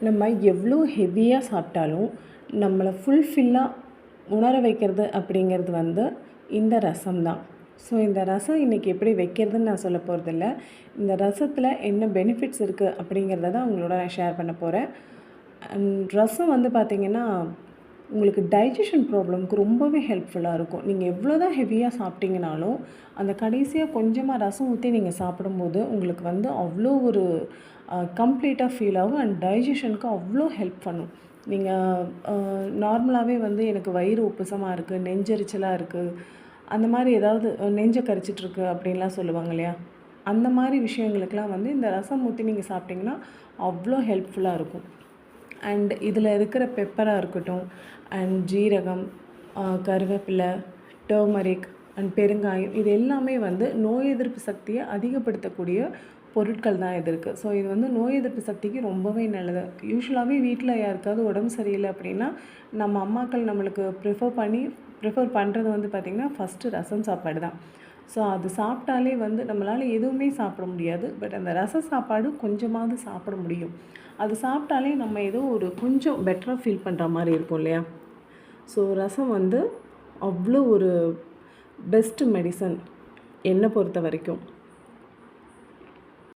நம்ம எவ்வளோ ஹெவியாக சாப்பிட்டாலும் நம்மளை ஃபுல்ஃபில்லாக உணர வைக்கிறது அப்படிங்கிறது வந்து இந்த ரசம் தான். ஸோ இந்த ரசம் இன்றைக்கி எப்படி வைக்கிறதுன்னு நான் சொல்ல போகிறதில்ல. இந்த ரசத்தில் என்ன பெனிஃபிட்ஸ் இருக்குது அப்படிங்கிறத தான் உங்களோட நான் ஷேர் பண்ண போகிறேன். ரசம் வந்து பார்த்திங்கன்னா உங்களுக்கு டைஜஷன் ப்ராப்ளம்க்கு ரொம்பவே ஹெல்ப்ஃபுல்லாக இருக்கும். நீங்கள் எவ்வளோ தான் ஹெவியாக சாப்பிட்டீங்கனாலும் அந்த கடைசியாக கொஞ்சமாக ரசம் ஊற்றி நீங்கள் சாப்பிடும்போது உங்களுக்கு வந்து அவ்வளோ ஒரு கம்ப்ளீட்டாக ஃபீல் ஆகும் அண்ட் டைஜஷனுக்கு அவ்வளோ ஹெல்ப் பண்ணும். நீங்கள் நார்மலாகவே வந்து எனக்கு வயிறு உப்புசமாக இருக்குது, நெஞ்செரிச்சலாக இருக்குது, அந்த மாதிரி ஏதாவது நெஞ்சை கரிச்சிட்ருக்கு அப்படின்லாம் சொல்லுவாங்க இல்லையா? அந்த மாதிரி விஷயங்களுக்கெலாம் வந்து இந்த ரசம் ஊற்றி நீங்கள் சாப்பிட்டிங்கன்னா அவ்வளோ ஹெல்ப்ஃபுல்லாக இருக்கும். அண்ட் இதில் இருக்கிற பெப்பராக இருக்கட்டும் அண்ட் ஜீரகம், கருவேப்பிலை, டர்மரிக் அண்ட் பெருங்காயம், இது எல்லாமே வந்து நோய் எதிர்ப்பு சக்தியை அதிகப்படுத்தக்கூடிய பொருட்கள் தான் இது இருக்குது. ஸோ இது வந்து நோய் எதிர்ப்பு சக்திக்கு ரொம்பவே நல்லது. யூஸ்வலாகவே வீட்டில் யாருக்காவது உடம்பு சரியில்லை அப்படின்னா நம்ம அம்மாக்கள் நம்மளுக்கு ப்ரிஃபர் பண்ணுறது வந்து பார்த்திங்கன்னா ஃபஸ்ட்டு ரசம் சாப்பாடு தான். ஸோ அது சாப்பிட்டாலே வந்து நம்மளால் எதுவுமே சாப்பிட முடியாது, பட் அந்த ரச சாப்பாடு கொஞ்சமாவது சாப்பிட முடியும். அது சாப்பிட்டாலே நம்ம ஏதோ ஒரு கொஞ்சம் பெட்டராக ஃபீல் பண்ணுற மாதிரி இருக்கும் இல்லையா? ஸோ ரசம் வந்து அவ்வளோ ஒரு பெஸ்ட்டு மெடிசன் என்னை பொறுத்த வரைக்கும்.